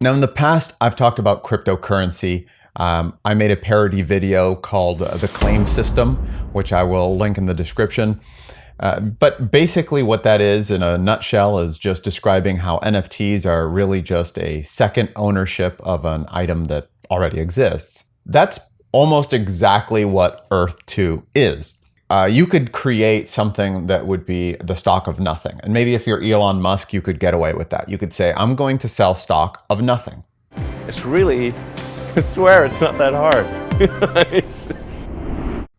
Now, in the past, I've talked about cryptocurrency. I made a parody video called The Claim System, which I will link in the description. But basically what that is in a nutshell is just describing how NFTs are really just a second ownership of an item that already exists. That's almost exactly what Earth 2 is. You could create something that would be the stock of nothing. And maybe if you're Elon Musk, you could get away with that. You could say, I'm going to sell stock of nothing. It's really, I swear it's not that hard.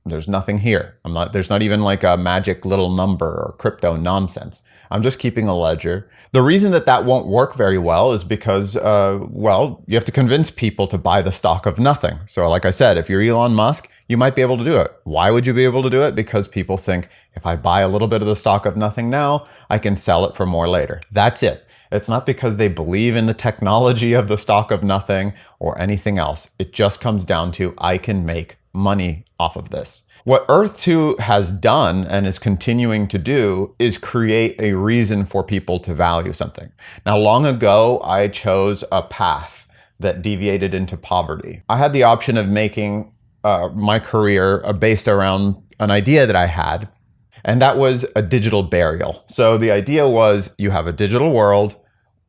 There's nothing here. There's not even like a magic little number or crypto nonsense. I'm just keeping a ledger. The reason that that won't work very well is because, well, you have to convince people to buy the stock of nothing. So like I said, if you're Elon Musk, you might be able to do it. Why would you be able to do it? Because people think if I buy a little bit of the stock of nothing now, I can sell it for more later. That's it. It's not because they believe in the technology of the stock of nothing or anything else. It just comes down to I can make money off of this. What Earth 2 has done and is continuing to do is create a reason for people to value something. Now, long ago, I chose a path that deviated into poverty. I had the option of making my career based around an idea that I had, and that was a digital burial. So the idea was you have a digital world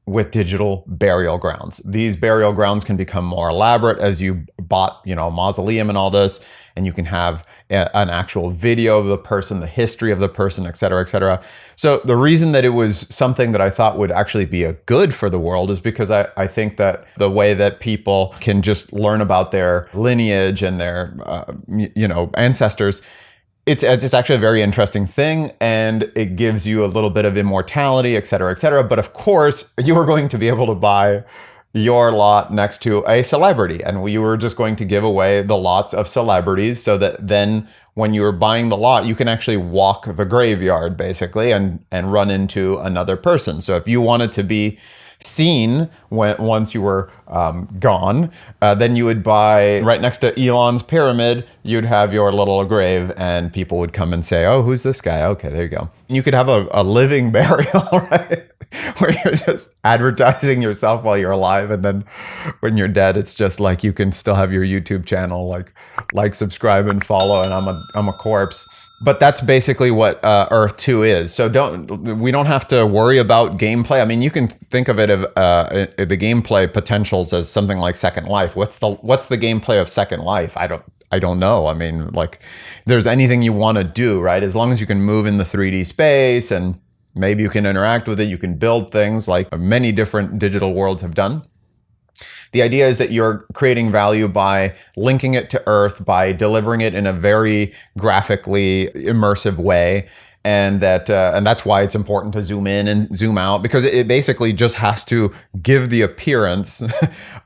with digital burial grounds. These burial grounds can become more elaborate as you bought, a mausoleum and all this, and you can have an actual video of the person, the history of the person, et cetera, et cetera. So the reason that it was something that I thought would actually be a good for the world is because I think that the way that people can just learn about their lineage and their, ancestors, it's actually a very interesting thing, and it gives you a little bit of immortality, et cetera, et cetera. But of course, you are going to be able to buy your lot next to a celebrity, and you were just going to give away the lots of celebrities so that then when you're buying the lot, you can actually walk the graveyard basically and run into another person. So if you wanted to be seen once you were gone, then you would buy right next to Elon's pyramid, you'd have your little grave and people would come and say, oh, who's this guy? Okay, there you go. You could have a living burial, right? Where you're just advertising yourself while you're alive, and then when you're dead, it's just like you can still have your YouTube channel, like, subscribe, and follow, and I'm a corpse. But that's basically what Earth 2 is. So we don't have to worry about gameplay. I mean, you can think of it of the gameplay potentials as something like Second Life. What's the gameplay of Second Life? I don't know. I mean, like, there's anything you want to do, right? As long as you can move in the 3D space and maybe you can interact with it, you can build things like many different digital worlds have done. The idea is that you're creating value by linking it to Earth, by delivering it in a very graphically immersive way. And that's why it's important to zoom in and zoom out, because it basically just has to give the appearance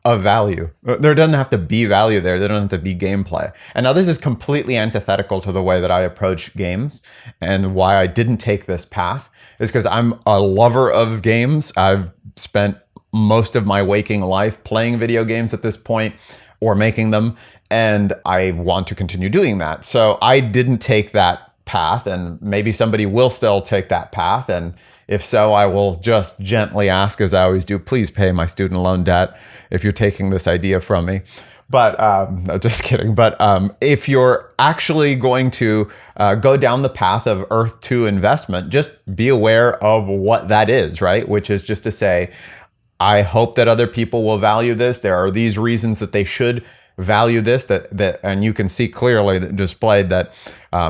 of value. There doesn't have to be value there. There doesn't have to be gameplay. And now this is completely antithetical to the way that I approach games, and why I didn't take this path is because I'm a lover of games. I've spent most of my waking life playing video games at this point, or making them, and I want to continue doing that. So I didn't take that path, and maybe somebody will still take that path, and if so, I will just gently ask, as I always do, please pay my student loan debt if you're taking this idea from me. But no, just kidding. But if you're actually going to go down the path of Earth 2 investment, just be aware of what that is, right? Which is just to say, I hope that other people will value this. There are these reasons that they should value this, and you can see clearly displayed that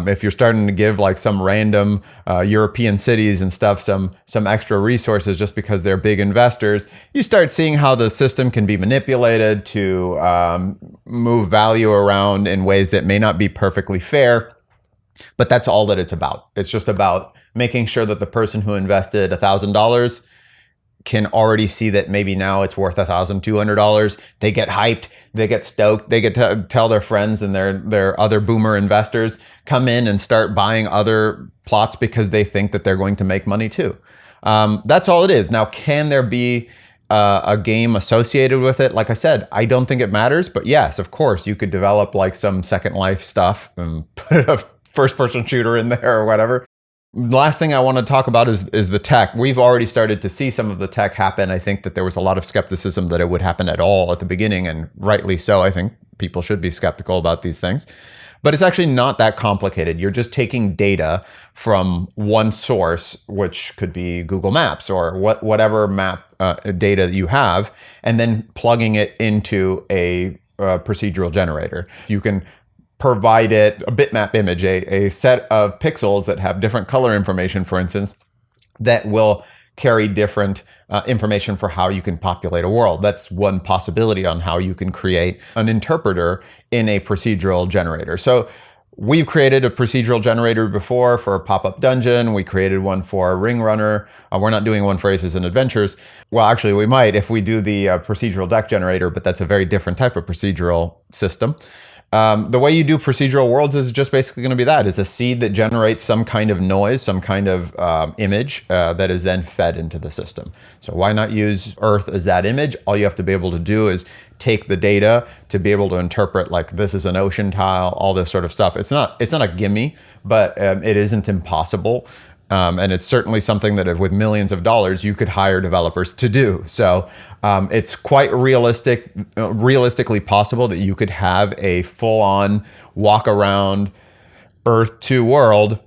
if you're starting to give like some random European cities and stuff some extra resources just because they're big investors, you start seeing how the system can be manipulated to move value around in ways that may not be perfectly fair. But that's all that it's about. It's just about making sure that the person who invested $1,000 can already see that maybe now it's worth $1,200. They get hyped, they get stoked, they get to tell their friends and their other boomer investors, come in and start buying other plots because they think that they're going to make money too. That's all it is. Now, can there be a game associated with it? Like I said, I don't think it matters, but yes, of course, you could develop like some Second Life stuff and put a first-person shooter in there or whatever. The last thing I want to talk about is the tech. We've already started to see some of the tech happen. I think that there was a lot of skepticism that it would happen at all at the beginning, and rightly so. I think people should be skeptical about these things. But it's actually not that complicated. You're just taking data from one source, which could be Google Maps or whatever map data that you have, and then plugging it into a procedural generator. You can provide it a bitmap image, a set of pixels that have different color information, for instance, that will carry different information for how you can populate a world. That's one possibility on how you can create an interpreter in a procedural generator. So we've created a procedural generator before for a pop-up dungeon. We created one for a ring runner. We're not doing one for Aces and Adventures. Well, actually, we might if we do the procedural deck generator, but that's a very different type of procedural system. The way you do procedural worlds is just basically going to be that, is a seed that generates some kind of noise, some kind of image that is then fed into the system. So why not use Earth as that image? All you have to be able to do is take the data to be able to interpret, like, this is an ocean tile, all this sort of stuff. It's not a gimme, but it isn't impossible. And it's certainly something that with millions of dollars, you could hire developers to do. So it's quite realistically possible that you could have a full-on walk around Earth 2 world.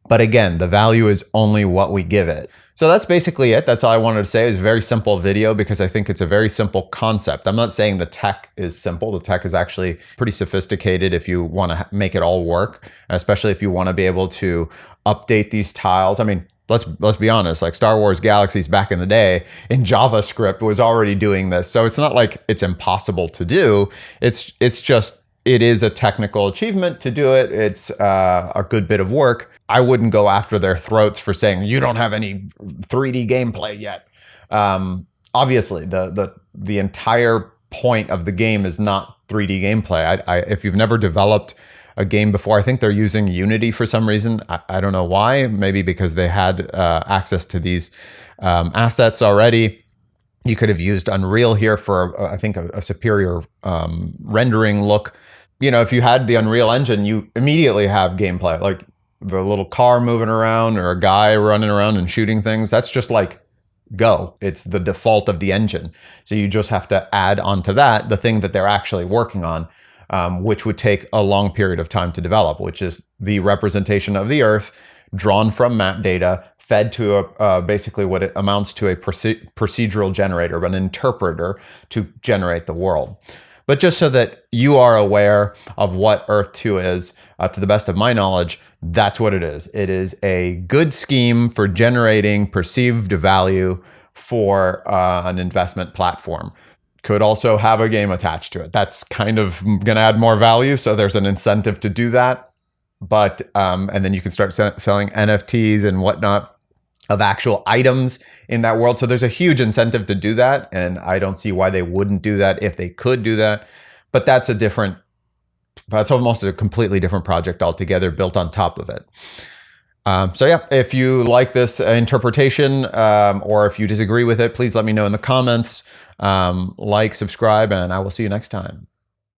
But again, the value is only what we give it. So that's basically it. That's all I wanted to say. It was a very simple video because I think it's a very simple concept. I'm not saying the tech is simple. The tech is actually pretty sophisticated if you want to make it all work, especially if you want to be able to update these tiles. I mean, let's be honest, like Star Wars Galaxies back in the day in JavaScript was already doing this. So it's not like it's impossible to do. It's just, it is a technical achievement to do it. It's a good bit of work. I wouldn't go after their throats for saying you don't have any 3D gameplay yet. Obviously, the entire point of the game is not 3D gameplay. If you've never developed a game before, I think they're using Unity for some reason. I don't know why. Maybe because they had access to these assets already. You could have used Unreal here for, I think, a superior rendering look. You know, if you had the Unreal Engine, you immediately have gameplay, like the little car moving around or a guy running around and shooting things. That's just like go. It's the default of the engine. So you just have to add onto that the thing that they're actually working on, which would take a long period of time to develop, which is the representation of the Earth drawn from map data, fed to basically what it amounts to a procedural generator, an interpreter to generate the world. But just so that you are aware of what Earth 2 is, to the best of my knowledge, that's what it is. It is a good scheme for generating perceived value for an investment platform. Could also have a game attached to it. That's kind of going to add more value, so there's an incentive to do that. But and then you can start selling NFTs and whatnot of actual items in that world. So there's a huge incentive to do that. And I don't see why they wouldn't do that if they could do that. But that's almost a completely different project altogether built on top of it. So yeah, if you like this interpretation or if you disagree with it, please let me know in the comments. Like, subscribe, and I will see you next time.